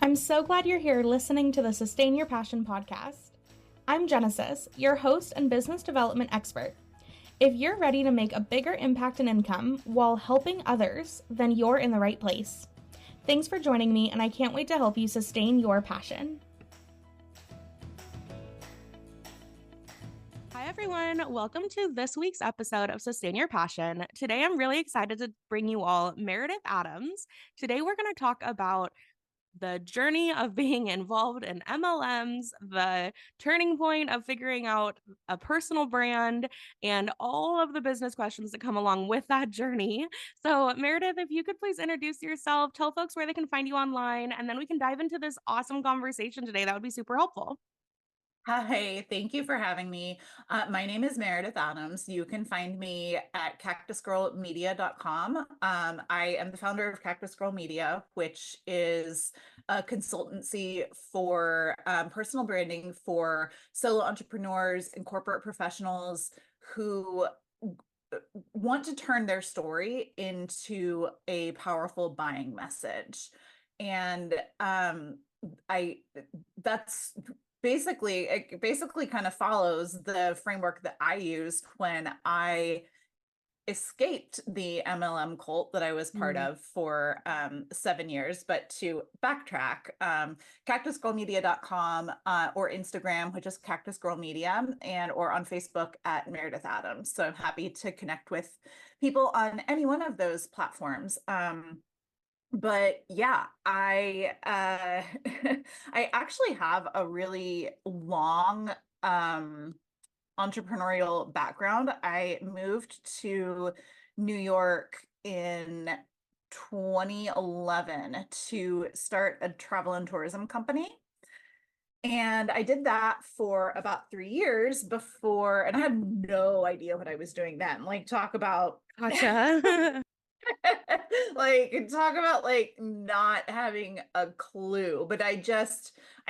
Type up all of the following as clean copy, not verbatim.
I'm so glad you're here listening to the Sustain Your Passion podcast. I'm Genesis, your host and business development expert. If you're ready to make a bigger impact and income while helping others, then you're in the right place. Thanks for joining me, and I can't wait to help you sustain your passion. Hi, everyone. Welcome to this week's episode of Sustain Your Passion. Today, I'm really excited to bring you all Meredith Adams. Today, we're going to talk about the journey of being involved in MLMs, the turning point of figuring out a personal brand, and all of the business questions that come along with that journey. So, Meredith, if you could please introduce yourself, tell folks where they can find you online, and then we can dive into this awesome conversation today. That would be super helpful. Hi, thank you for having me. My name is Meredith Adams. You can find me at cactusgirlmedia.com. I am the founder of Cactus Girl Media, which is a consultancy for personal branding for solo entrepreneurs and corporate professionals who want to turn their story into a powerful buying message. And I that's it basically kind of follows the framework that I used when I escaped the MLM cult that I was part of for 7 years. But to backtrack, cactusgirlmedia.com or Instagram, which is Cactus Girl Media, and or on Facebook at Meredith Adams. So I'm happy to connect with people on any one of those platforms. But yeah, I I actually have a really long entrepreneurial background. I moved to New York in 2011 to start a travel and tourism company. And I did that for about 3 years before, and I had no idea what I was doing then. Like, talk about Gotcha. like not having a clue. But I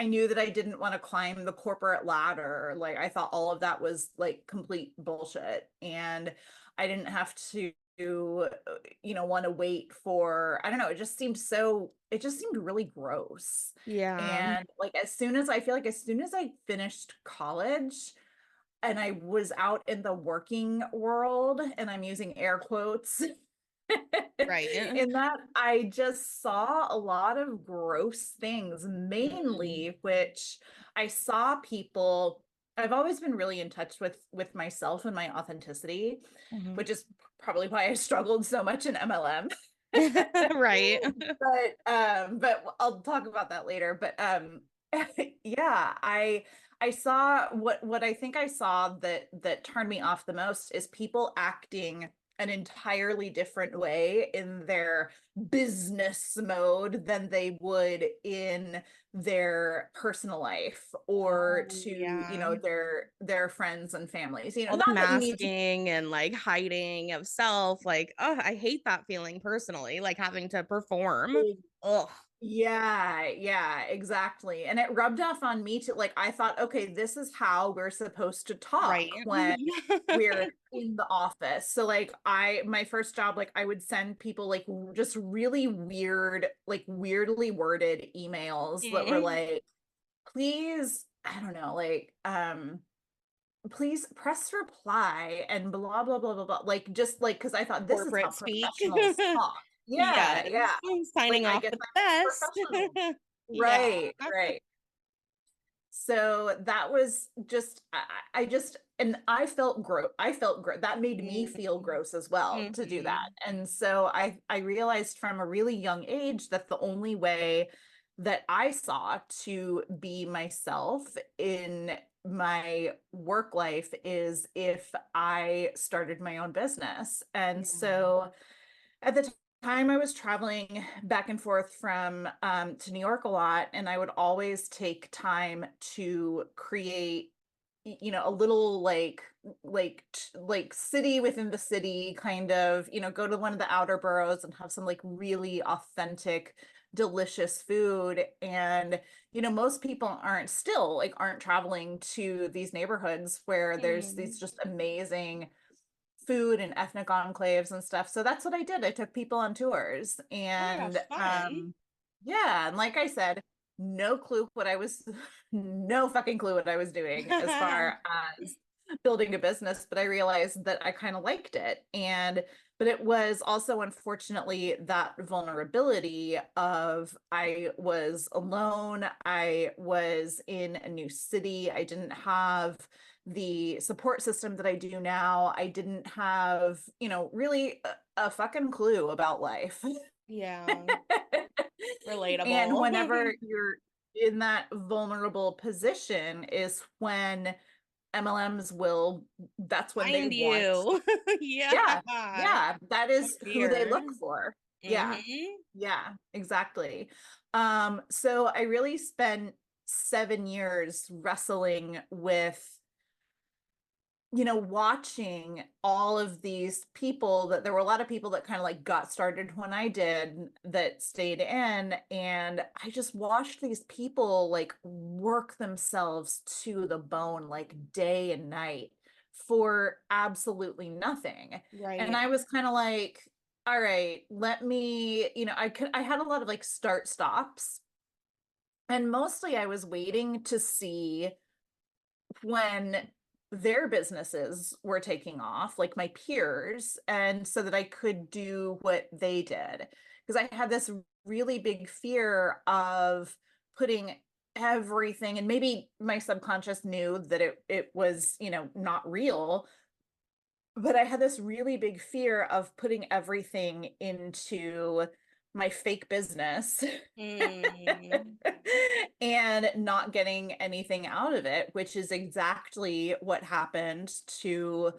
knew that I didn't want to climb the corporate ladder. Like, I thought all of that was like complete bullshit, and I didn't have to want to wait for, I don't know, it just seemed really gross. Yeah. And like, as soon as I finished college and I was out in the working world, and I'm using air quotes, Right. in that I just saw a lot of gross things, mainly which I saw people. I've always been really in touch with myself and my authenticity, Mhm. which is probably why I struggled so much in MLM. Right. But I'll talk about that later. But yeah, I saw what I think I saw that turned me off the most is people acting an entirely different way in their business mode than they would in their personal life, or Oh, to, yeah. their friends and families. All the Not that you need to. masking and like hiding of self. Like, oh, I hate that feeling personally, like having to perform. Oh, Yeah, exactly. And it rubbed off on me too. Like, I thought, okay, this is how we're supposed to right. talk when we're in the office. So like, my first job, like, I would send people like just really weird, like weirdly worded emails that were Mm. like, please, I don't know, like, please press reply and blah, blah, blah, blah, blah. Like, just like, because I thought this is how Corporate speak. professionals talk. Yes. Yeah. I'm Like, signing I off guess the I'm professional. best. Yeah. Right. So that was just, I just, and I felt gross. That made me feel gross as well to do Mm-hmm. that. And so I realized from a really young age that the only way that I saw to be myself in my work life is if I started my own business. And so at the time, I was traveling back and forth from to New York a lot, and I would always take time to create, a little like city within the city, kind of, go to one of the outer boroughs and have some like really authentic, delicious food. And most people aren't traveling to these neighborhoods where there's Mm-hmm. these just amazing food and ethnic enclaves and stuff. So that's what I did. I took people on tours, Oh my gosh, and fun. yeah, and like I said, no clue what I was, no fucking clue what I was doing as far as building a business, but I realized that I kind of liked it. But it was also unfortunately that vulnerability of I was alone, I was in a new city, I didn't have the support system that I do now. I didn't have, really a fucking clue about life. Yeah, And relatable. whenever you're in that vulnerable position is when MLMs will, that's when they Find want. you. Yeah. Yeah, yeah, that A is who they fear. look for. Yeah, Mhm. yeah, exactly. So I really spent 7 years wrestling with watching all of these people that there were a lot of people that kind of like got started when I did that stayed in. And I just watched these people like work themselves to the bone, like day and night for absolutely nothing. And Right. I was kind of like, all right, let me, I had a lot of like start stops. And mostly I was waiting to see when their businesses were taking off, like my peers, and so that I could do what they did. Because I had this really big fear of putting everything, and maybe my subconscious knew that it was, not real, but I had this really big fear of putting everything into my fake business Mm. and not getting anything out of it, which is exactly what happened to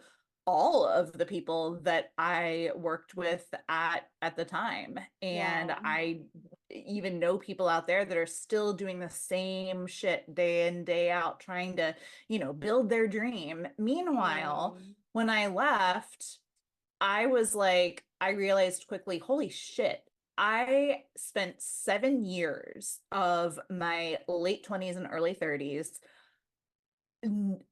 all of the people that I worked with at the time. And Wow. I even know people out there that are still doing the same shit day in, day out, trying to, build their dream. Meanwhile, Mm. when I left, I was like, I realized quickly, holy shit. I spent 7 years of my late 20s and early 30s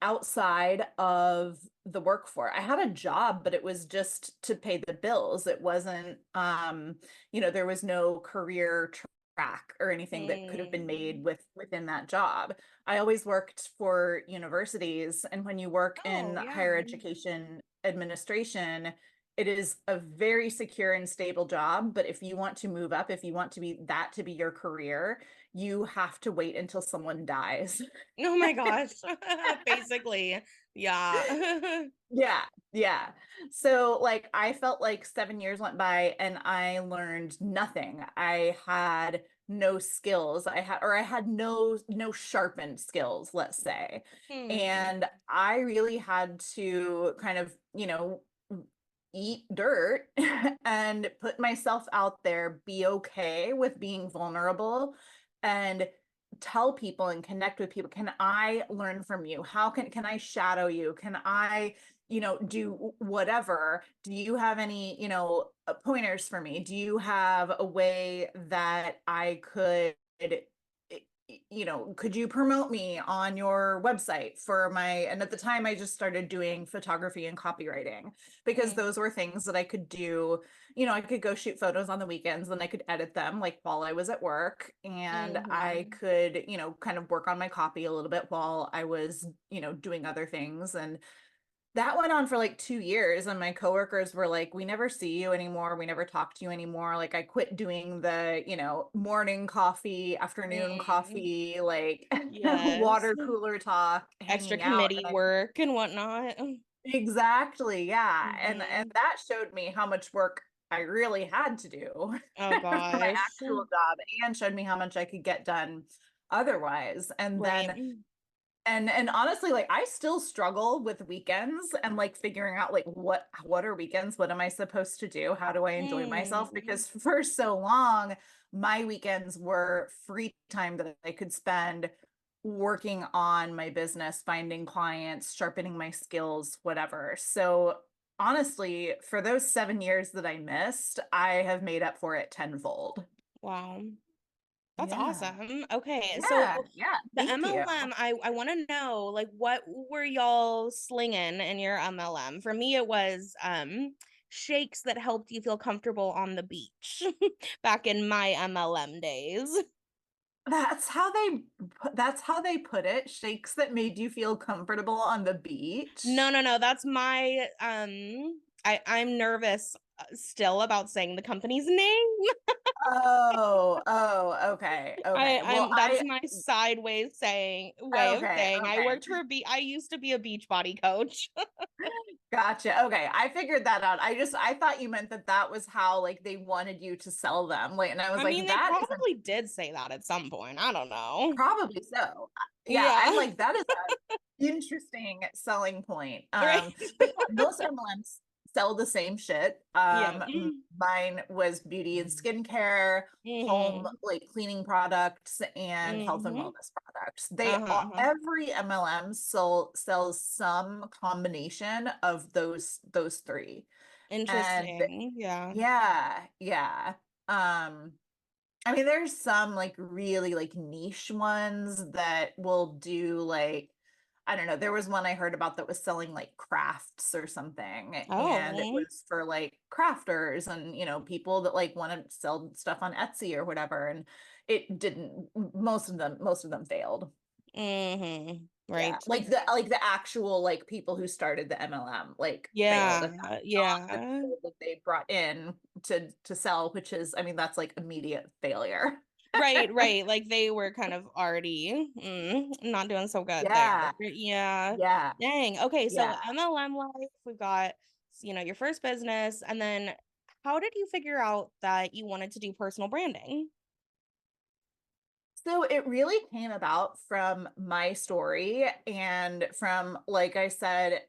outside of the workforce. I had a job, but it was just to pay the bills. It wasn't, there was no career track or anything that could have been Mm. made within that job. I always worked for universities, and when you work Oh, in yeah. higher education administration, it is a very secure and stable job. But if you want to move up, if you want to be your career, you have to wait until someone dies. Oh my gosh. Basically. Yeah. Yeah, yeah. So like I felt like 7 years went by and I learned nothing. I had no skills. I had no sharpened skills, let's say. Hmm. And I really had to kind of, eat dirt and put myself out there, be okay with being vulnerable and tell people and connect with people. Can I learn from you? How can I shadow you? Can I do whatever? Do you have any, pointers for me? Do you have a way that I could, could you promote me on your website for and at the time I just started doing photography and copywriting because Mm. those were things that I could do. I could go shoot photos on the weekends, then I could edit them like while I was at work, and I Mhm. could, kind of work on my copy a little bit while I was, doing other things. And that went on for like 2 years, and my coworkers were like, "We never see you anymore. We never talk to you anymore." Like I quit doing the, morning coffee, afternoon Mm. coffee, like Yes. water cooler talk, Extra hanging out. committee work and whatnot. Exactly, yeah. And Mhm. that showed me how much work I really had to do Oh for my gosh. actual job, and showed me how much I could get done otherwise. And Right. then and honestly, like I still struggle with weekends and like figuring out like what are weekends? What am I supposed to do? How do I enjoy myself? Mm. Because for so long, my weekends were free time that I could spend working on my business, finding clients, sharpening my skills, whatever. So honestly, for those 7 years that I missed, I have made up for it tenfold. Wow. That's Yeah. awesome. Okay, so Yeah. Yeah. the Thank you. MLM, I want to know, like, what were y'all slinging in your MLM? For me, it was shakes that helped you feel comfortable on the beach back in my MLM days. That's how they put it. Shakes that made you feel comfortable on the No, beach. no, no. That's my I'm nervous still about saying the company's name. Okay, I okay. Well, I'm that's my sideways saying way of okay, saying I okay. worked for I used to be a beach body coach. Gotcha. Okay, I figured that out. I thought you meant that that was how like they wanted you to sell them. Like, and I was I mean, like, they that isn't probably did say that at some point. I don't know. probably so. Yeah, I'm Yeah. like, that is an interesting selling point. Right. But yeah, most MLMs sell the same shit. Yeah. Mine was beauty and skincare, home Mm-hmm. like cleaning products, and health and Mm-hmm. wellness products. They Uh-huh. all, Uh-huh. every MLM sells some combination of those three. And Interesting. Yeah. yeah, yeah. Um, I mean, there's some like really like niche ones that will do like, I don't know, there was one I heard about that was selling like crafts or something, and it Oh. was for like crafters and, people that like want to sell stuff on Etsy or whatever. And it didn't, most of them failed. Mm-hmm. Yeah. Right. Like the actual like people who started the MLM like failed, and Yeah. that's not the Yeah. people that they brought in to sell, which is, I mean, that's like immediate failure. Right, right. Like they were kind of already not doing so good there. Yeah. Yeah. Yeah. Dang. Okay, so Yeah. MLM life, we've got, your first business, and then how did you figure out that you wanted to do personal branding? So it really came about from my story and from, like I said,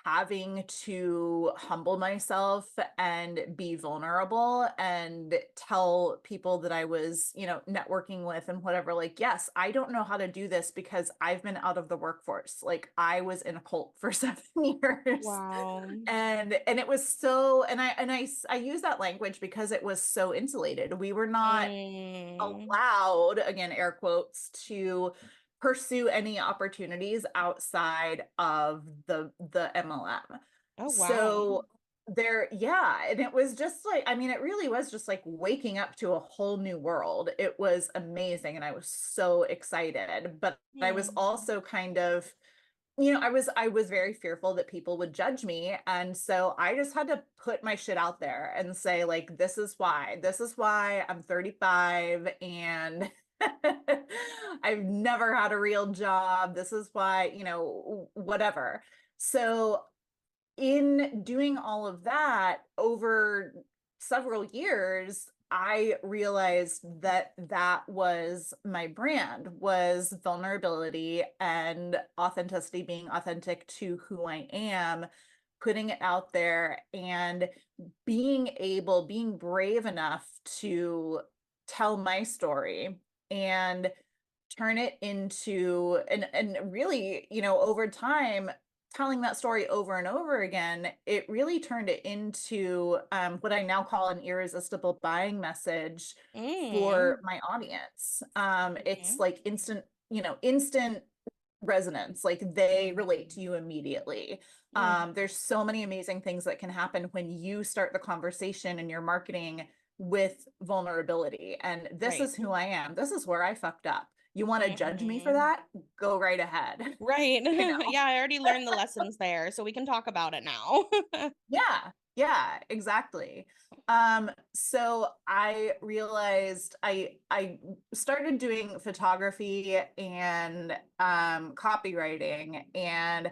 having to humble myself and be vulnerable and tell people that I was, networking with and whatever, like, yes, I don't know how to do this because I've been out of the workforce. Like I was in a cult for 7 years. Wow. And it was so, and I use that language because it was so insulated. We were not Mm. allowed, again, air quotes, to pursue any opportunities outside of the MLM. Oh, wow. So there, yeah, and it was just like, I mean, it really was just like waking up to a whole new world. It was amazing, and I was so excited, but I was Hmm. also kind of, I was very fearful that people would judge me. And so I just had to put my shit out there and say, like, this is why. This is why I'm 35 and I've never had a real job. This is why, whatever. So in doing all of that over several years, I realized that that was my brand, was vulnerability and authenticity, being authentic to who I am, putting it out there, and being brave enough to tell my story and turn it into, and really, over time, telling that story over and over again, it really turned it into, what I now call an irresistible buying message for Mm. my audience. It's Okay. like instant resonance, like they relate Mm. to you immediately. Mm. There's so many amazing things that can happen when you start the conversation and your marketing with vulnerability. And this Right. is who I am. This is where I fucked up. You want to judge me for Hmm. that? Go right ahead. Right. you know? Yeah, I already learned the lessons there, so we can talk about it now. Yeah. Yeah, exactly. So I realized I started doing photography and copywriting, and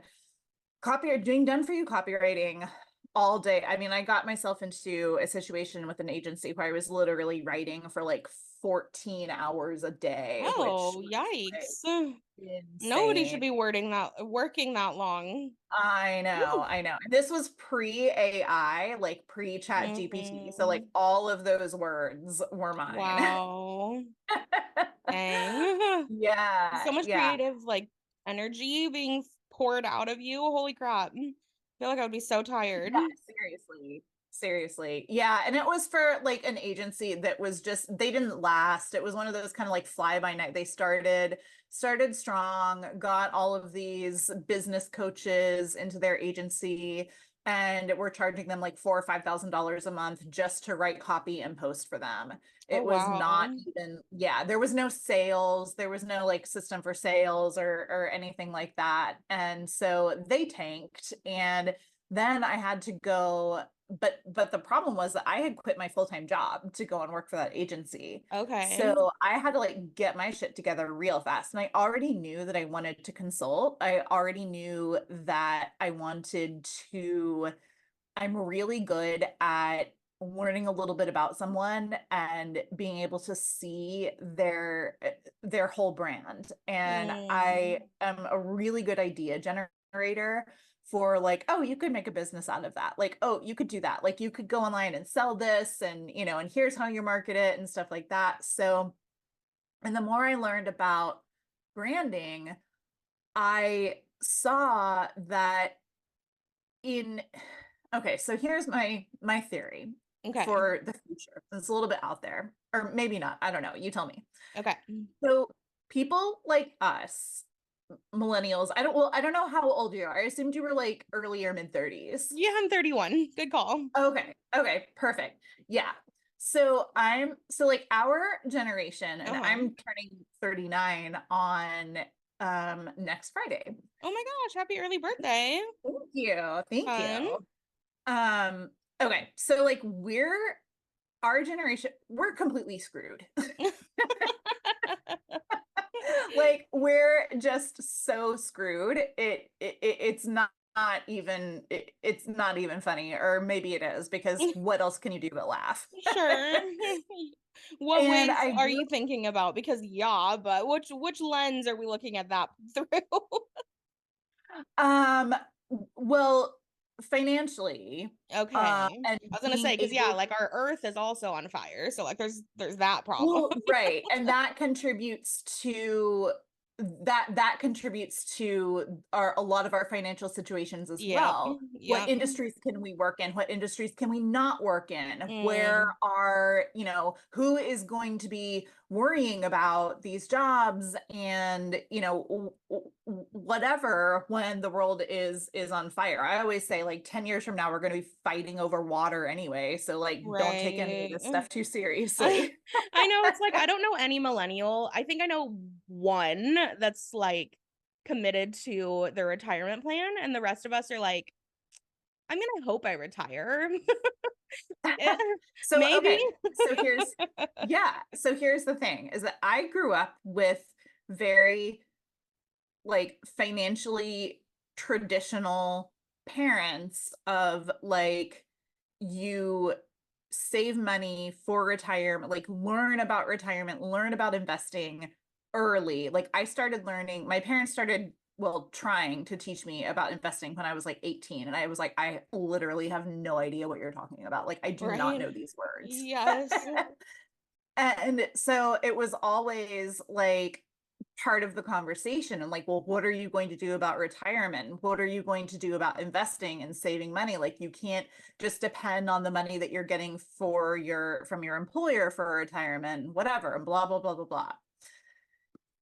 doing done for you copywriting all day. I mean, I got myself into a situation with an agency where I was literally writing for like 14 hours a day, which Oh, was like yikes. Nobody should insane. be working that long. I know, Woo. I know. And this was pre AI, like pre Chat GPT. So like Mhm. all of those words were mine. Wow. Dang. So Yeah, much yeah. creative energy being poured out of you. Holy crap. Feel like I would be so tired. Yeah, seriously. Seriously. Yeah. And it was for like an agency that was just, they didn't last. It was one of those kind of like fly by night. They started strong, got all of these business coaches into their agency, and we're charging them like $4,000 or $5,000 a month just to write copy and post for them. Oh, It was not wow. even, yeah, there was no sales, there was no like system for sales or anything like that. And so they tanked, and then I had to go, but the problem was that I had quit my full-time job to go and work for that agency. Okay. So I had to like get my shit together real fast. And I already knew that I wanted to consult. I already knew that I wanted to, I'm really good at learning a little bit about someone and being able to see their whole brand. And I Mm, am a really good idea generator for like, oh, you could make a business out of that. Like, oh, you could do that. Like you could go online and sell this, and and here's how you market it and stuff like that. So, and the more I learned about branding, I saw that in okay, so here's my theory okay. for the future. It's a little bit out there, or maybe not. I don't know. You tell me. Okay. So people like us, millennials, I don't know how old you are. I assumed you were like early or mid 30s. Yeah, I'm 31. Good call. Okay. Okay, perfect. Yeah. So like our generation, and Uh-huh. I'm turning 39 on next Friday. Oh my gosh, happy early birthday. Thank you. Thank Fun. you. Um, okay, so like our generation, we're completely screwed. Like we're just so screwed. It's not even funny, or maybe it is, because what else can you do but laugh? Sure. What And ways I are grew you thinking about? Because yeah, but which lens are we looking at that through? um well, financially, Okay. and I was gonna being say, because yeah, able. like our earth is also on fire. So like there's that problem. Well, right. And that contributes to a lot of our financial situations as Yep. well. What Yep. industries can we work in? What industries can we not work in? Where Mm, are, who is going to be worrying about these jobs, and, whatever, when the world is on fire. I always say like 10 years from now we're going to be fighting over water anyway, so like don't take any of right. this stuff too I seriously. I know it's like I don't know any millennial. I think I know one that's like committed to their retirement plan, and the rest of us are like, I'm gonna hope I retire. Eh, So, maybe. okay. So here's the thing, is that I grew up with very like financially traditional parents of like, you save money for retirement, like learn about retirement, learn about investing early. Like I started learning, my parents started, well, trying to teach me about investing when I was like 18. And I was like, I literally have no idea what you're talking about. Like I do not Right. know these words. Yes. And so it was always like part of the conversation, and like, well, what are you going to do about retirement? What are you going to do about investing and saving money? Like you can't just depend on the money that you're getting from your employer for retirement, whatever, and blah blah blah blah blah.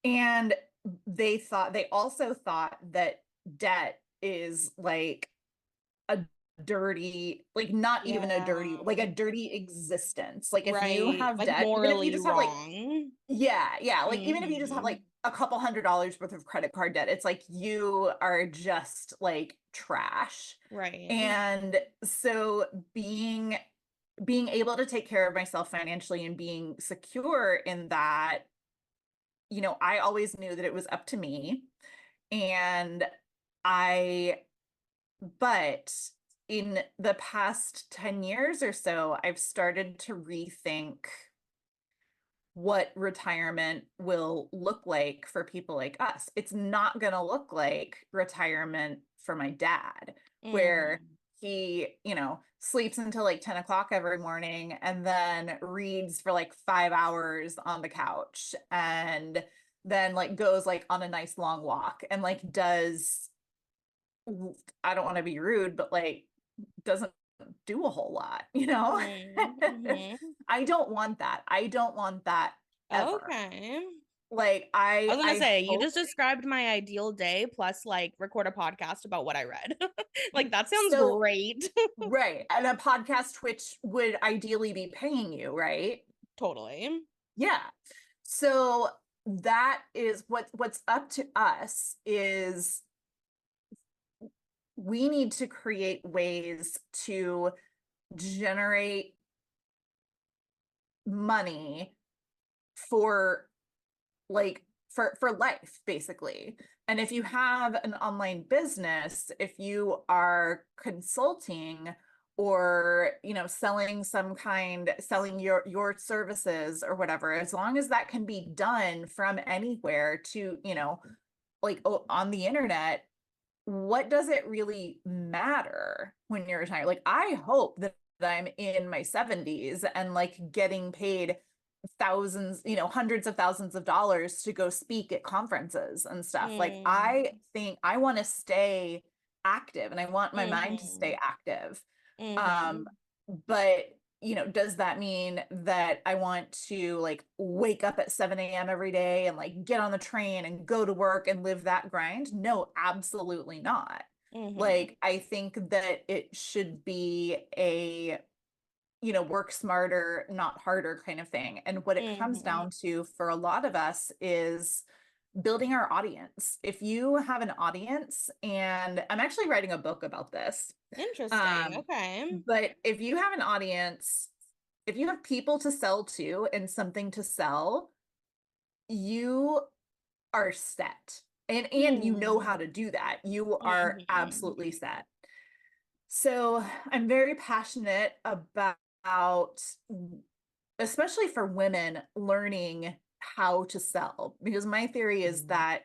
And they also thought that debt is like a dirty, like not even a dirty, Yeah. like a dirty existence. Like if you Right. have Like debt, even if you morally just have like, wrong. yeah, like even if you just have Hmm. like a couple $100s worth of credit card debt, it's like you are just like trash. Right. And so being able to take care of myself financially and being secure in that, I always knew that it was up to me. And I but in the past 10 years or so, I've started to rethink what retirement will look like for people like us. It's not going to look like retirement for my dad, where Mm. he, sleeps until like 10 o'clock every morning and then reads for like 5 hours on the couch, and then like goes like on a nice long walk and like does, I don't want to be rude, but like doesn't do a whole lot, you know? Mm. Hmm. I don't want that. I don't want that ever. Okay. Like I was gonna I say, you hope just described my ideal day plus like record a podcast about what I read. Like that sounds so. great. Right. And a podcast which would ideally be paying you, right? Totally. Yeah. So that is what's up to us is we need to create ways to generate money for for life basically. And if you have an online business, if you are consulting or selling your services or whatever, as long as that can be done from anywhere to on the internet, what does it really matter when you're retired? Like I hope that I'm in my 70s and like getting paid thousands, hundreds of thousands of dollars to go speak at conferences and stuff. Like Mm. I think I want to stay active and I want my mind to Mm-hmm. stay active. Um, Mm-hmm. but does that mean that I want to like wake up at 7 a.m. every day and like get on the train and go to work and live that grind? No, absolutely not. Mm-hmm. Like I think that it should be a work smarter, not harder kind of thing. And what it comes Mm-hmm. down to for a lot of us is building our audience. If you have an audience, and I'm actually writing a book about this, Interesting. Okay. but if you have an audience, if you have people to sell to and something to sell, you are set. And you know Hmm. how to do that. You are Mm-hmm. absolutely set. So I'm very passionate about, especially for women, learning how to sell, because my theory is that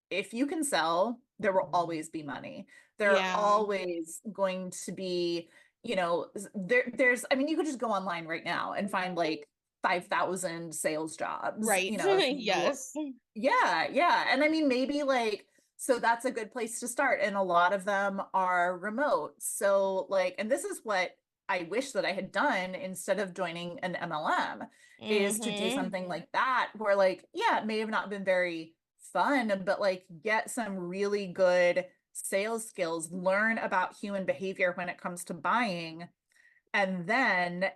if you can sell, there will always be money. There are Yeah. always going to be, I mean, you could just go online right now and find like 5,000 sales jobs, Right. if you look. Yes. Yeah, yeah. And I mean, maybe like, so that's a good place to start. And a lot of them are remote. So, like, and this is what I wish that I had done instead of joining an MLM, is to do Mm-hmm. something like that, where, like, yeah, it may have not been very fun, but like get some really good sales skills, learn about human behavior when it comes to buying, and then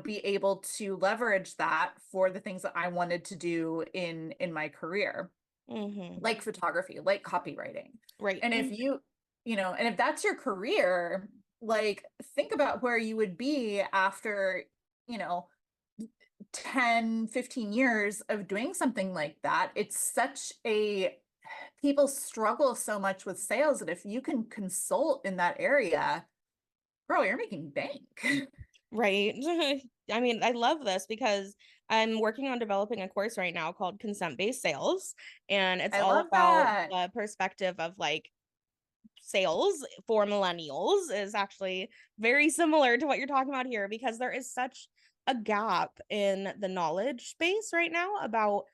be able to leverage that for the things that I wanted to do in my career, Mm-hmm. like photography, like copywriting. Right. And if and if that's your career, like think about where you would be after, you know 10, 15 years of doing something like that. It's such a People struggle so much with sales that if you can consult in that area, girl, you're making bank. Right. I mean, I love this because I'm working on developing a course right now called consent-based sales, and it's I all love about that. the perspective of like sales for millennials is actually very similar to what you're talking about here because there is such a gap in the knowledge space right now about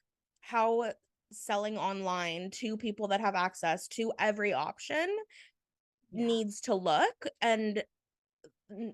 how selling online to people that have access to every option Yeah. needs to look, and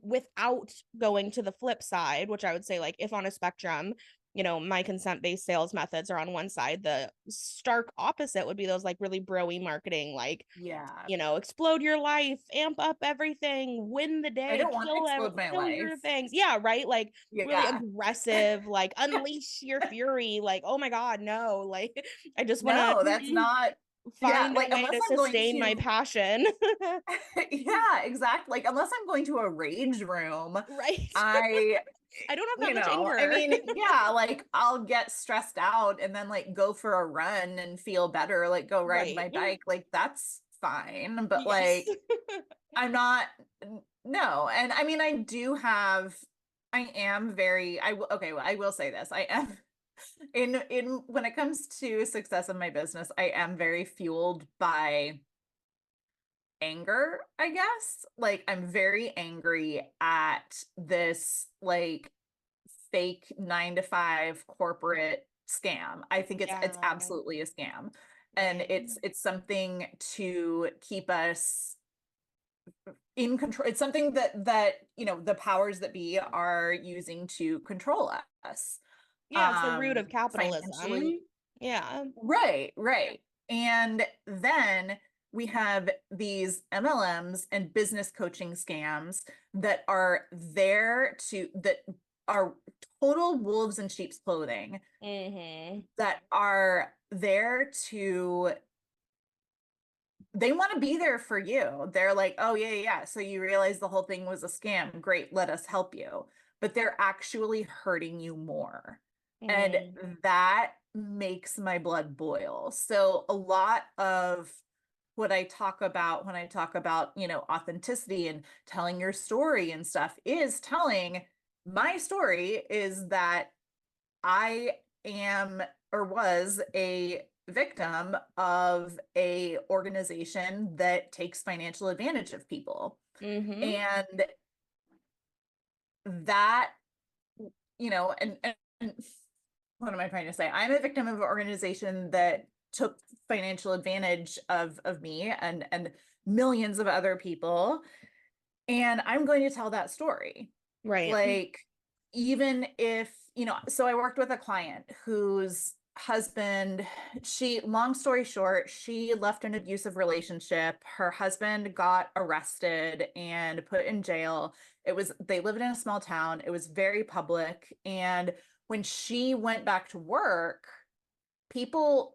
without going to the flip side, which I would say, like, if on a spectrum, my consent based sales methods are on one side, the stark opposite would be those like really broy marketing, like, Yeah. explode your life, amp up everything, win the I day, don't want to explode my kill your life. things. Yeah, right. Like really Yeah. aggressive, like unleash your fury. Like, oh my God, no. Like, I just want No, that's to not. Yeah, find a like way unless to I'm going sustain my to passion. yeah, exactly. Like unless I'm going to a rage room, Right. I I don't have that much I anger. mean, yeah, like I'll get stressed out and then like go for a run and feel better, like go ride Right. my bike. Like that's fine. But Yes. like I'm not no. And I mean I am very okay, well, I will say this. I am in when it comes to success in my business, I am very fueled by anger, I guess. Like I'm very angry at this like fake 9 to 5 corporate scam. I think it's Yeah. absolutely a scam. And Right. it's something to keep us in control. It's something that the powers that be are using to control us. Yeah, it's the root of Financially. capitalism. Yeah. Right, right. And then we have these MLMs and business coaching scams that are that are total wolves in sheep's clothing, Mhm. that are there to, they want to be there for you. They're like, oh, yeah, yeah, yeah. So you realize the whole thing was a scam. Great, let us help you. But they're actually hurting you more. And Mm. that makes my blood boil. So a lot of what I talk about when I talk about, authenticity and telling your story and stuff is telling my story is that I am or was a victim of a organization that takes financial advantage of people. Mhm. And that, and what am I trying to say? I'm a victim of an organization that took financial advantage of me and millions of other people. And I'm going to tell that story. Right. Like, even if, so I worked with a client whose husband, long story short, she left an abusive relationship. Her husband got arrested and put in jail. They lived in a small town. It was very public. And when she went back to work, people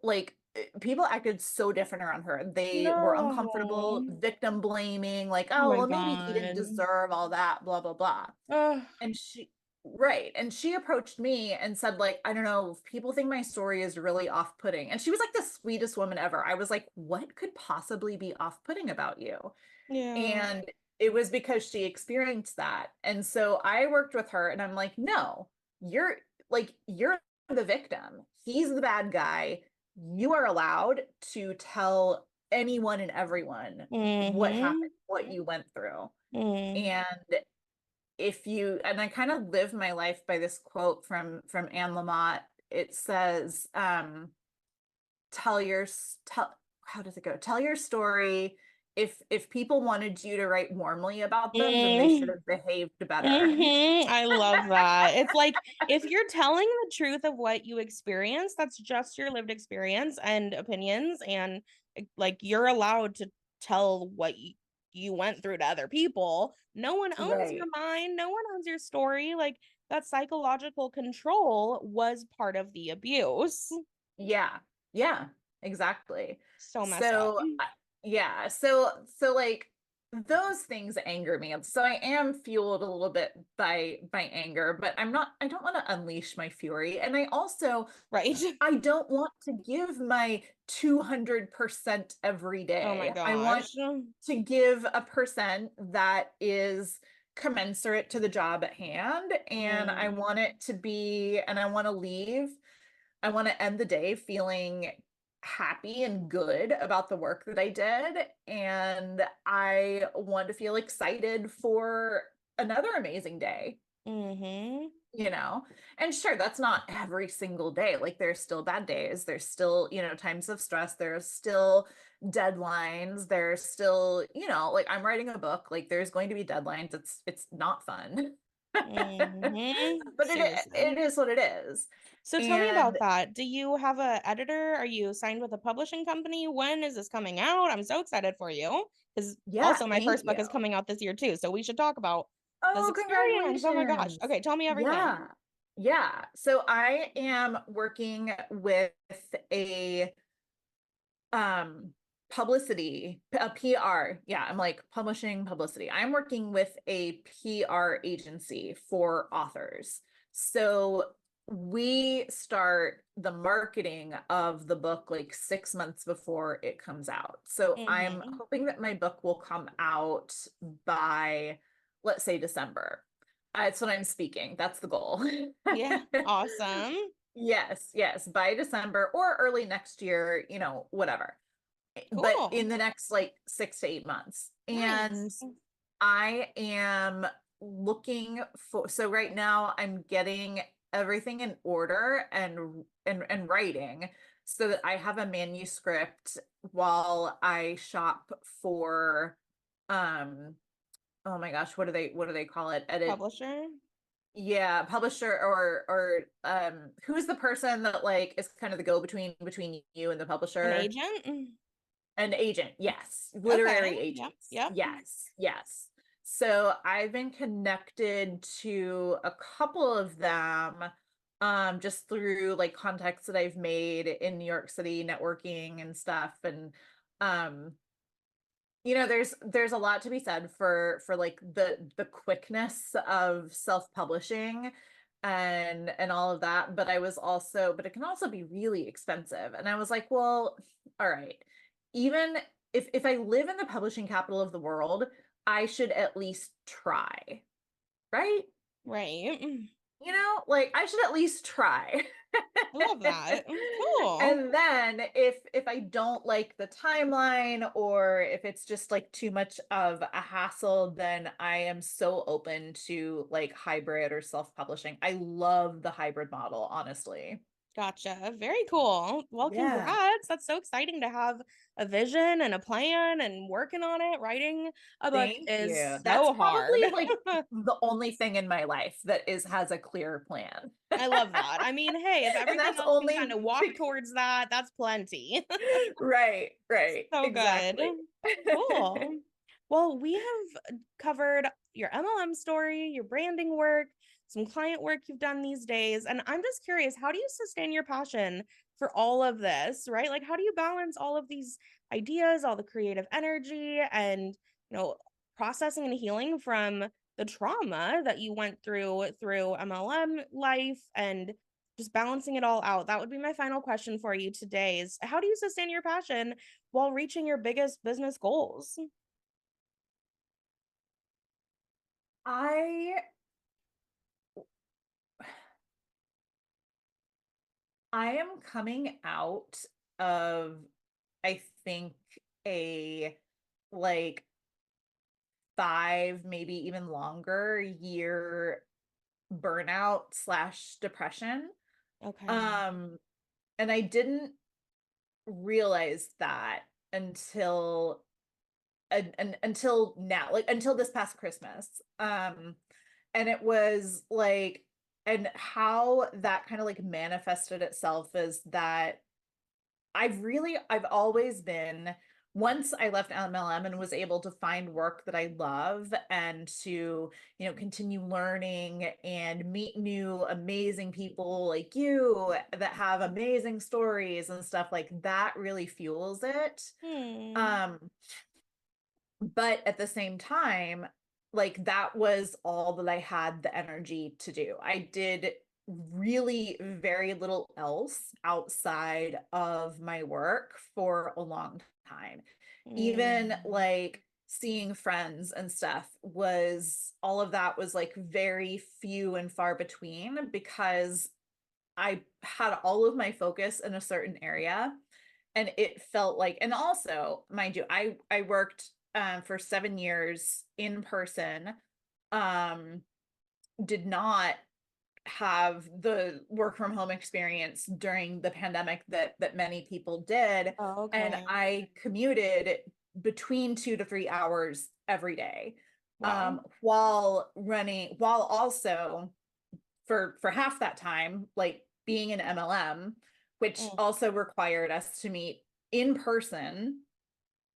acted so different around her. They were No. uncomfortable, victim blaming, like, Oh oh, my well, maybe he didn't god. deserve all that, blah, blah, blah. Ugh. And right. And she approached me and said, like, I don't know, people think my story is really off-putting. And she was like the sweetest woman ever. I was like, what could possibly be off-putting about you? Yeah. And it was because she experienced that. And so I worked with her and I'm like, no, you're you're the victim. He's the bad guy. You are allowed to tell anyone and everyone what happened, Mhm. what you went through. Mm. And and I kind of live my life by this quote from Anne Lamott. It says, tell your tell how does it go? Tell your story. If people wanted you to write warmly about them, then they should Mm. have behaved better. I love that. It's like if you're telling the truth of what you experience, that's just your lived experience and opinions, and like you're allowed to tell what you went through to other people. No one owns your Right. mind, no one owns your story. Like that psychological control was part of the abuse. Yeah. Yeah, exactly. So messed up. So, yeah. So like those things anger me. So I am fueled a little bit by anger, but I don't want to unleash my fury. And Right. I don't want to give my 200% every Oh my day. I want gosh. to give a percent that is commensurate to the job at hand. And I Mm. want it to be, and I want to end the day feeling happy and good about the work that I did. And I want to feel excited for another amazing day, Mhm. you know? And sure, that's not every single day. Like there's still bad days. There's still, times of stress. There's still deadlines. There's still, like I'm writing a book, like there's going to be deadlines. It's not fun. Mhm. But it Seriously. is what it is. So tell me And about that. Do you have a editor? Are you signed with a publishing company? When is this coming out? I'm so excited for you because yeah, also my thank first book you. is coming out this year too. So we should talk about this Oh, experience. Oh my gosh. congratulations. Okay, tell me everything. Yeah. Yeah. So I am working with a um a PR. Yeah, I'm like publishing publicity. I'm working with a PR agency for authors. So we start the marketing of the book like 6 months before it comes out. So I'm Mhm. hoping that my book will come out by, let's say, December. That's what I'm speaking. That's the goal. Yeah. Awesome. Yes, yes, by December or early next year, whatever, but Cool. in the next like 6 to 8 months. Nice. And I am looking for, so right now I'm getting everything in order and writing so that I have a manuscript while I shop for, um oh my gosh, what do they call it? Publisher. Yeah, publisher or who's the person that like is kind of the go-between between you and the An publisher? agent? An agent, yes. Okay. Literary Yep. agents. Yep. Yes, yes. So I've been connected to a couple of them just through like contacts that I've made in New York City networking and stuff. And um there's a lot to be said for like the quickness of self-publishing and all of that, but it can also be really expensive. And I was like, well, all right. Even if I live in the publishing capital of the world, I should at least try, right? Right. Like I should at least try. I love that. Cool. And then if I don't like the timeline or if it's just like too much of a hassle, then I am so open to like hybrid or self-publishing. I love the hybrid model, honestly. Gotcha. Very cool. Well, Yeah. congrats. That's so exciting to have a vision and a plan and working on it. Writing a book Thank you. is That's so hard. probably like the only thing in my life that is has a clear plan. I love that. I mean, hey, if And everything that's else can kind only of walk towards that, that's plenty. right, right. So good. Exactly. Cool. Well, we have covered your MLM story, your branding work, some client work you've done these days. And I'm just curious, how do you sustain your passion for all of this, right? Like, how do you balance all of these ideas, all the creative energy, and, processing and healing from the trauma that you went through MLM life and just balancing it all out? That would be my final question for you today is how do you sustain your passion while reaching your biggest business goals? I I am coming out of, I think, a like 5, maybe even longer year burnout slash depression. Okay. Um, and I didn't realize that until until now, like until this past Christmas. And it was like, and how that kind of like manifested itself is that I've always been, once I left MLM and was able to find work that I love and to, continue learning and meet new amazing people like you that have amazing stories and stuff like that really fuels it. Hmm. Um, but at the same time, like that was all that I had the energy to do. I did really very little else outside of my work for a long time. Even Hmm. like seeing friends and stuff was, all of that was like very few and far between because I had all of my focus in a certain area, and it felt like, and also mind you, I worked for 7 years in person, um did not have the work from home experience during the pandemic that many people did, and Okay. I commuted between 2 to 3 hours every day, Wow. while also for half that time, like being an MLM, which Mm. also required us to meet in person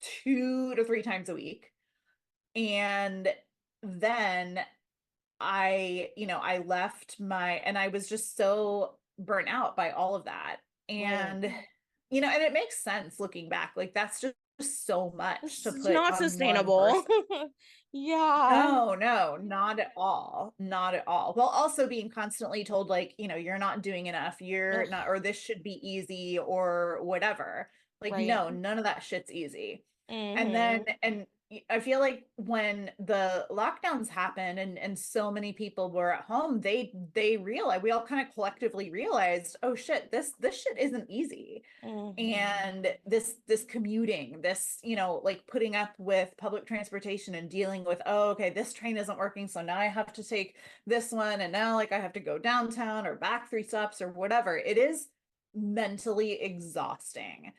2 to 3 times a week. And then I left and I was just so burnt out by all of that. Right. And it makes sense looking back. Like that's just so much to It's put not on one sustainable. person. Yeah. No, no, not at all. Not at all. While also being constantly told, like, you're not doing enough, you're Ugh, not, or this should be easy or whatever. Like, right. no, none of that shit's easy. Hmm. And I feel like when the lockdowns happened and so many people were at home, they realized, we all kind of collectively realized, oh shit, this shit isn't easy. Hmm. And this commuting, this, like putting up with public transportation and dealing with, oh, okay, this train isn't working, so now I have to take this one, and now like I have to go downtown or back 3 stops or whatever. It is mentally exhausting.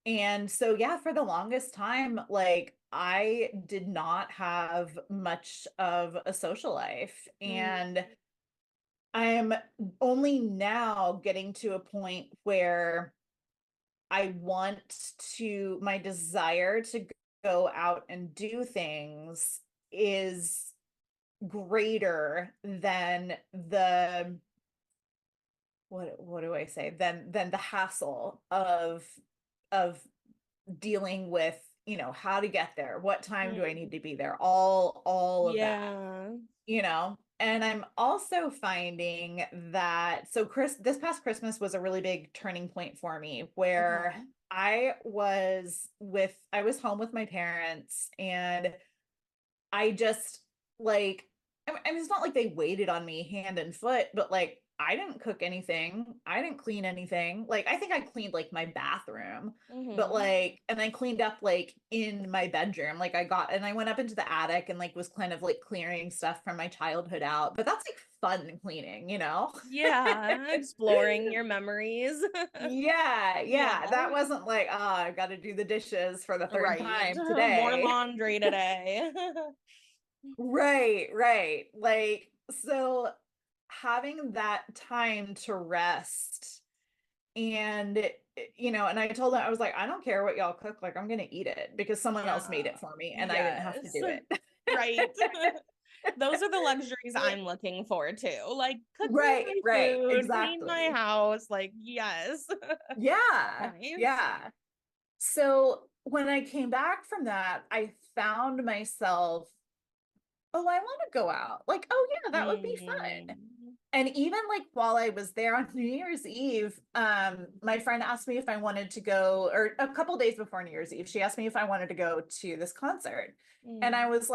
And so yeah, for the longest time, like I did not have much of a social life. And I'm only now getting to a point where my desire to go out and do things is greater than what do I say? Than the hassle of dealing with, how to get there, what time do I need Mm. to be there, all of that. Yeah. And I'm also finding that, so this past Christmas was a really big turning point for me, where Uh-huh. I was home with my parents, and I just like, I mean, it's not like they waited on me hand and foot, but like, I didn't cook anything. I didn't clean anything. Like, I think I cleaned like my bathroom, but Mm-hmm. like, and I cleaned up like in my bedroom. Like, and I went up into the attic and like was kind of like clearing stuff from my childhood out. But that's like fun cleaning, you know? Yeah, exploring your memories. Yeah, yeah. Yeah. That wasn't like, oh, I've got to do the dishes for the third Right. time More today. laundry today. Right, right. Like, so having that time to rest and, and I told them, I was like, I don't care what y'all cook, like, I'm gonna eat it because someone else made Yeah. it for me and I didn't have to Yes. do it. Right. Those are the luxuries I'm looking for too. Like, cook me Right, my right, food, clean my exactly. house. Like, yes. Yeah, Nice. yeah. So when I came back from that, I found myself, oh, I want to go out. Like, oh yeah, that would be fun. Mm. And even like while I was there on New Year's Eve, my friend asked me if I wanted to go, or a couple days before New Year's Eve, she asked me if I wanted to go to this concert. And Mm. I was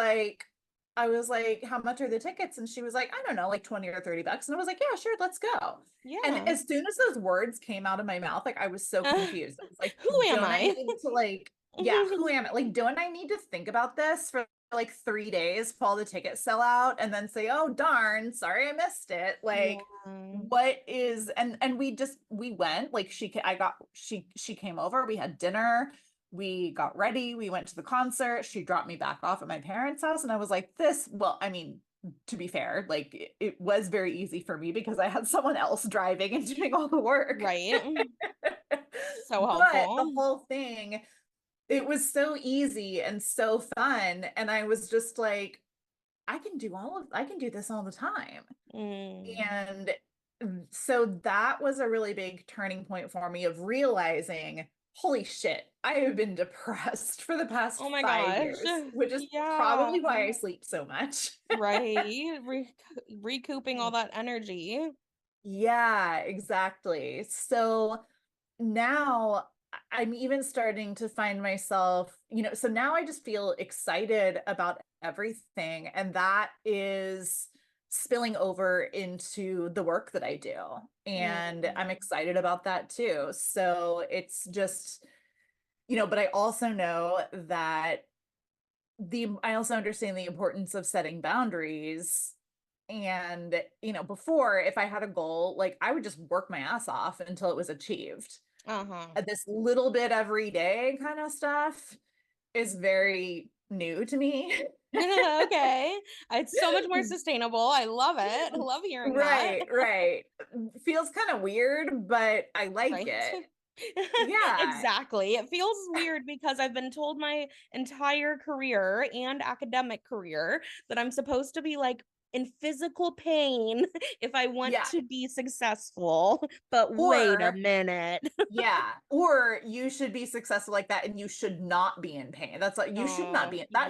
like, how much are the tickets? And she was like, I don't know, like 20 or $30. And I was like, yeah, sure, let's go. And Yeah. as soon as those words came out of my mouth, like I was so confused. I was like, Who am don't I I? need to like, yeah, who am I? Like, don't I need to think about this for like 3 days while the tickets sell out and then say, oh darn, sorry I missed it. Yeah. Like, what is, and we went, like she came over, we had dinner, we got ready, we went to the concert, she dropped me back off at my parents' house, and I was like, well, I mean, to be fair, like it was very easy for me because I had someone else driving and doing all the work. Right. So But the helpful. whole thing, it was so easy and so fun. And I was just like, I can do this all the time. Mm. And so that was a really big turning point for me of realizing, holy shit, I have been depressed for the past Oh my 5 years, gosh. which is Yeah. probably why I sleep so much. Right. Recouping all that energy. Yeah, exactly. So now I'm even starting to find myself, so now I just feel excited about everything. And that is spilling over into the work that I do. And I'm Mm. excited about that too. So it's just, but I also know that I also understand the importance of setting boundaries. And, before, if I had a goal, like I would just work my ass off until it was achieved. Uh-huh. This little bit every day kind of stuff is very new to me. Okay. It's so much more sustainable. I love it. I love hearing that. Right, right. Feels kind of weird, but I like Right. it. Yeah, Exactly. It feels weird because I've been told my entire career and academic career that I'm supposed to be like in physical pain if I want yeah. to be successful. But wait a Or minute. yeah, or you should be successful like that and you should not be in pain. That's like, you should not Oh, be, yeah.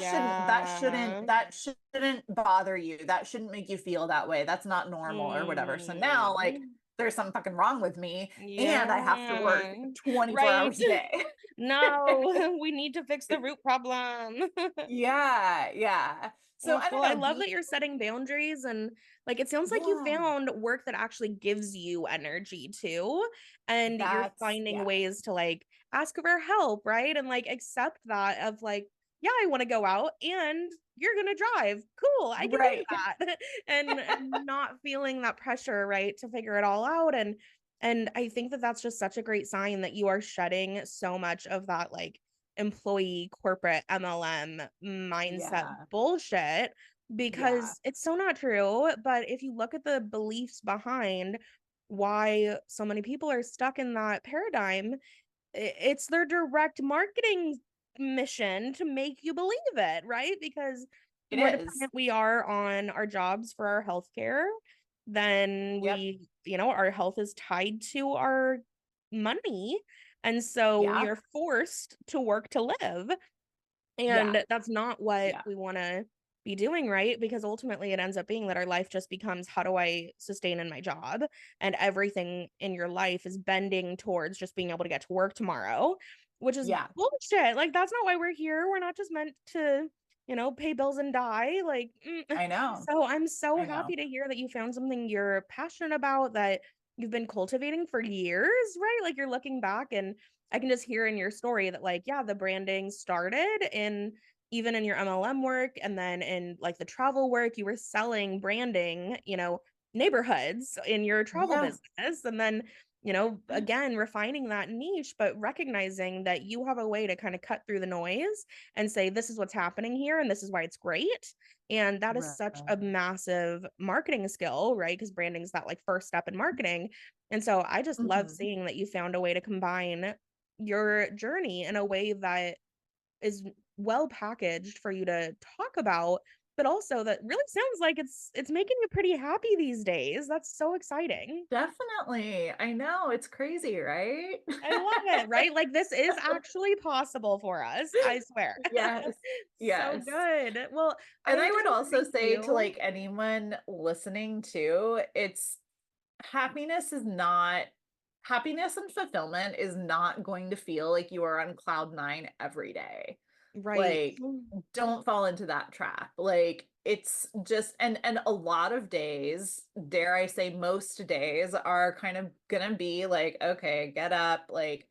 that shouldn't bother you. That shouldn't make you feel that way. That's not normal or whatever. So now like Mm, there's something fucking wrong with me and I have to work yeah. 24 Right. hours a day. No, we need to fix the root problem. Yeah, yeah. So I don't Well, I know, love that you're setting boundaries and like it sounds like you yeah, found work that actually gives you energy too. And you're finding yeah, ways to like ask for help, right? And like accept that of like, yeah, I want to go out and you're gonna drive. Cool, I can do right. that. And not feeling that pressure, right, to figure it all out. And I think that that's just such a great sign that you are shedding so much of that like employee corporate MLM mindset Yeah, bullshit Yeah. because it's so not true. But if you look at the beliefs behind why so many people are stuck in that paradigm, it's their direct marketing mission to make you believe it, right? Because the It more is. dependent we are on our jobs for our healthcare, then Yep. our health is tied to our money. And so we Yeah. are forced to work to live. Yeah. And that's not what Yeah. we want to be doing, right? Because ultimately it ends up being that our life just becomes, how do I sustain in my job? And everything in your life is bending towards just being able to get to work tomorrow, which is Yeah. bullshit. Like, that's not why we're here. We're not just meant to, pay bills and die. Like, I know. so I'm so I know. happy to hear that you found something you're passionate about, that you've been cultivating for years, right? Like, you're looking back, and I can just hear in your story that, like, yeah, the branding started in, even in your MLM work, and then in like the travel work, you were selling branding, neighborhoods in your travel Yeah. business. And then, again, refining that niche, but recognizing that you have a way to kind of cut through the noise and say, this is what's happening here, and this is why it's great. And that is such a Right. massive marketing skill, right? Because branding is that like first step in marketing. And so I just love Mhm. seeing that you found a way to combine your journey in a way that is well packaged for you to talk about, but also that really sounds like it's making you pretty happy these days. That's so exciting. Definitely. I know, it's crazy, right? I love it, right? Like, this is actually possible for us, I swear. Yes. So Yes. good. Well, And I I just would want to also thank say to, you. like, anyone listening too, it's happiness is not happiness and fulfillment is not going to feel like you are on cloud 9 every day. Right. Like, don't fall into that trap. Like, it's just and a lot of days, dare I say most days, are kind of gonna be like, okay, get up, like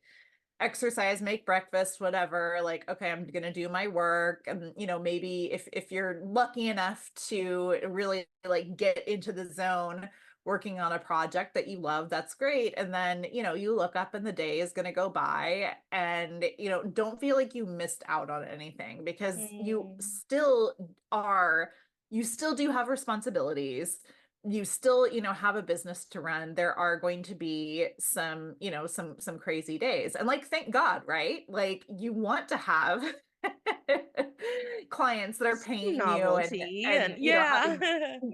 exercise, make breakfast, whatever. Like, okay, I'm gonna do my work. And maybe if you're lucky enough to really like get into the zone working on a project that you love, that's great. And then, you look up and the day is gonna go by and don't feel like you missed out on anything because Mm. you still do have responsibilities, you still have a business to run. There are going to be some some crazy days, and like, thank God, right? Like, you want to have clients that are Some paying you novelty, and and having yeah.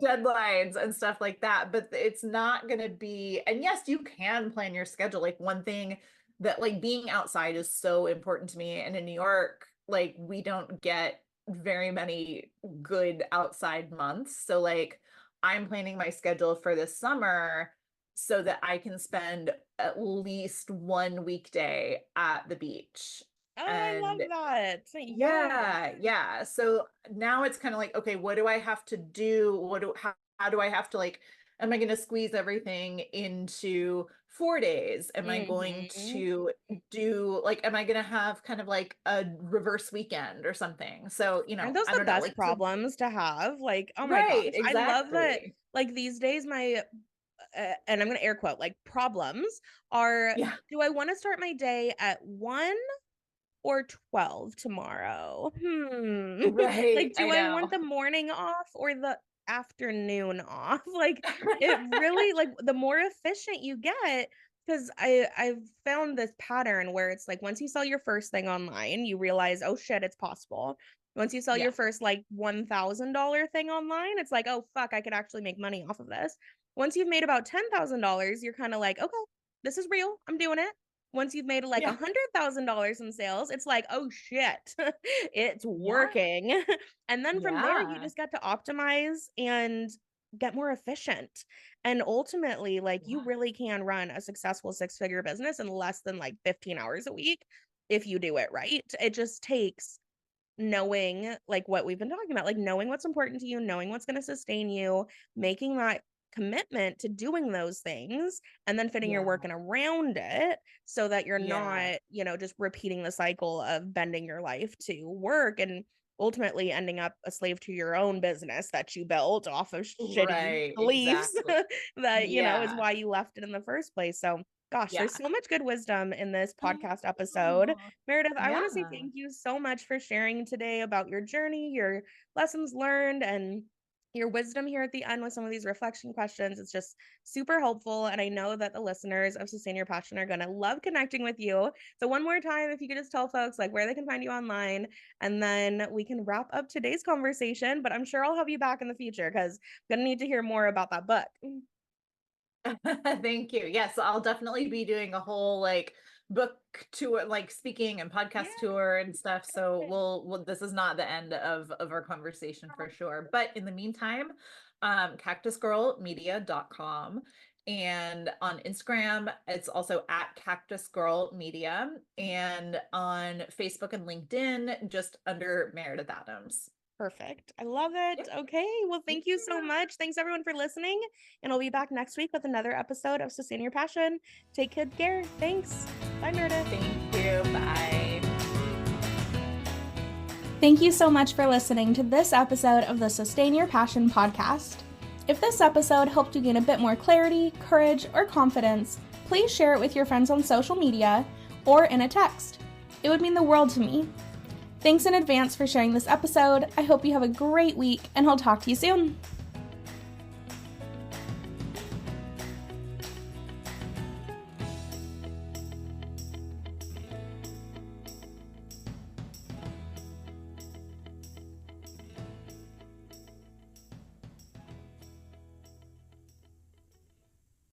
deadlines and stuff like that, but it's not going to be. And yes, you can plan your schedule. Like, one thing that, like, being outside is so important to me, and in New York, like, we don't get very many good outside months, so like, I'm planning my schedule for this summer so that I can spend at least one weekday at the beach. Oh, I And love that. Yeah. yeah, yeah. So now it's kind of like, okay, what do I have to do? How do I have to, like, am I going to squeeze everything into 4 days? Am I going Hmm. to do, like, am I going to have kind of like a reverse weekend or something? So, Aren't those I the don't know, best like, so, problems to have? Like, oh my gosh, right, I love that. exactly. Like, these days, my and I'm gonna air quote, like, problems are, Yeah. do I want to start my day at 1 or 12 tomorrow? Right, Like, I do I know. want the morning off or the afternoon off? Like, it really, like, the more efficient you get, because I've found this pattern where it's like, once you sell your first thing online, you realize, oh shit, it's possible. Once you sell Yeah, your first like $1,000 thing online, it's like, oh fuck, I could actually make money off of this. Once you've made about $10,000, you're kind of like, okay, this is real. I'm doing it. Once you've made like yeah, $100,000 in sales, it's like, oh shit, it's yeah, working. And then from there, you yeah, just got to optimize and get more efficient. And ultimately, like, you yeah, really can run a successful six-figure business in less than like 15 hours a week if you do it right. It just takes knowing, like, what we've been talking about, like knowing what's important to you, knowing what's going to sustain you, making that commitment to doing those things, and then fitting your yeah, work in around it so that you're yeah. not, just repeating the cycle of bending your life to work and ultimately ending up a slave to your own business that you built off of shitty Right, beliefs exactly. that, is Yeah, why you left it in the first place. So, gosh, yeah. there's so much good wisdom in this I podcast episode. know. Meredith, I want to say Yeah. thank you so much for sharing today about your journey, your lessons learned, and your wisdom here at the end with some of these reflection questions. It's just super helpful. And I know that the listeners of Sustain Your Passion are going to love connecting with you. So one more time, if you could just tell folks like where they can find you online, and then we can wrap up today's conversation. But I'm sure I'll have you back in the future because I'm going to need to hear more about that book. Thank you. Yes, I'll definitely be doing a whole like book tour, like speaking and Yeah. podcast tour and stuff. So this is not the end of our conversation for sure. But in the meantime, cactusgirlmedia.com, and on Instagram, it's also at Cactus Girl Media, and on Facebook and LinkedIn, just under Meredith Adams. Perfect. I love it. Yep. Okay. Well, thank you so much. Thanks everyone for listening. And I'll be back next week with another episode of Sustain Your Passion. Take good care. Thanks. Bye, Meredith. Thank you. Bye. Thank you so much for listening to this episode of the Sustain Your Passion podcast. If this episode helped you gain a bit more clarity, courage, or confidence, please share it with your friends on social media or in a text. It would mean the world to me. Thanks in advance for sharing this episode. I hope you have a great week, and I'll talk to you soon.